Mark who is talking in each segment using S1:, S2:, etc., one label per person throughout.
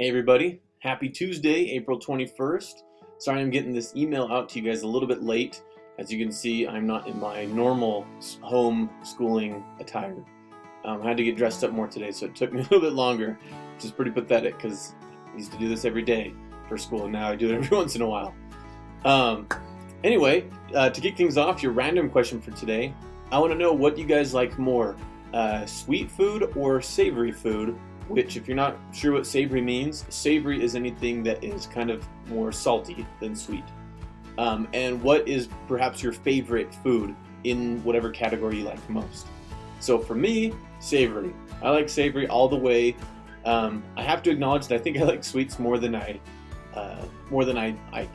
S1: Hey everybody, happy Tuesday, April 21st. Sorry I'm getting this email out to you guys a little bit late. As you can see, I'm not in my normal home schooling attire. I had to get dressed up more today, so it took me a little bit longer, which is pretty pathetic because I used to do this every day for school, and now I do it every once in a while. Anyway, to kick things off, your random question for today, I want to know what you guys like more, sweet food or savory food? Which, if you're not sure what savory means, savory is anything that is kind of more salty than sweet. And what is perhaps your favorite food in whatever category you like most? So for me, savory. I like savory all the way. I have to acknowledge that I think I like sweets more than I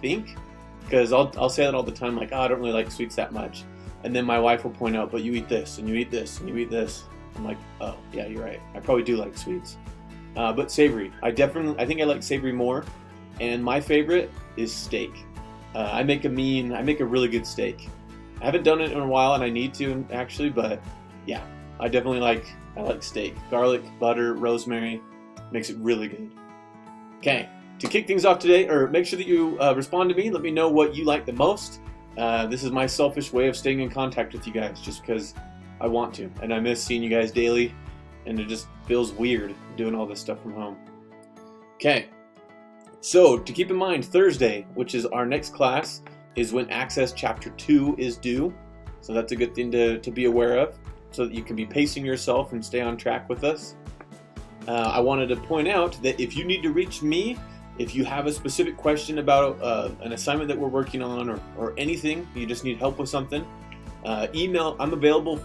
S1: think, because I'll say that all the time, like, oh, I don't really like sweets that much. And then my wife will point out, but you eat this, and you eat this, and you eat this. I'm like, oh, yeah, you're right. I probably do like sweets. But savory. I think I like savory more. And my favorite is steak. I make a really good steak. I haven't done it in a while, and I need to, actually, but yeah, I like steak. Garlic, butter, rosemary, makes it really good. Okay, to kick things off today, or make sure that you respond to me. Let me know what you like the most. This is my selfish way of staying in contact with you guys, just because I want to, and I miss seeing you guys daily, and it just feels weird doing all this stuff from home. Okay, so to keep in mind, Thursday, which is our next class, is when Access Chapter 2 is due, so that's a good thing to be aware of, so that you can be pacing yourself and stay on track with us. I wanted to point out that if you need to reach me, if you have a specific question about an assignment that we're working on, or anything, you just need help with something, email. I'm available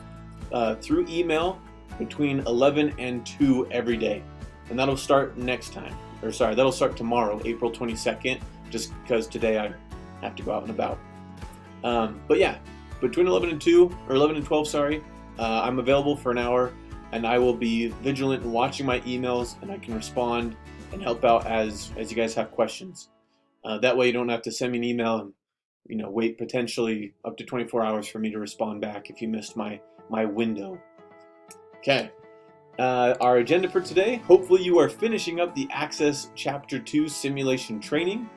S1: through email between 11 and 2 every day, and that'll start that'll start tomorrow, April 22nd, just because today I have to go out and about. But yeah, between 11 and 2, or 11 and 12, sorry, I'm available for an hour, and I will be vigilant in watching my emails, and I can respond and help out as you guys have questions. That way you don't have to send me an email and wait potentially up to 24 hours for me to respond back if you missed my window. Okay, our agenda for today, hopefully you are finishing up the Access Chapter 2 simulation training,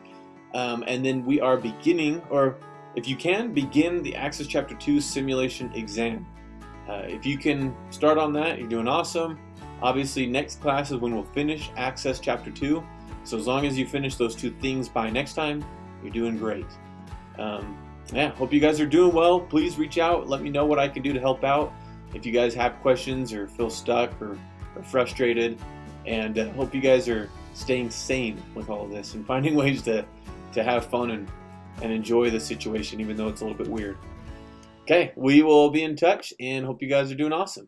S1: and then we are beginning, or if you can, begin the Access Chapter 2 simulation exam. If you can start on that, you're doing awesome. Obviously, next class is when we'll finish Access Chapter 2, so as long as you finish those two things by next time, you're doing great. Yeah, hope you guys are doing well. Please reach out, let me know what I can do to help out. If you guys have questions or feel stuck or frustrated, and hope you guys are staying sane with all of this and finding ways to have fun and enjoy the situation, even though it's a little bit weird. Okay, we will be in touch, and hope you guys are doing awesome.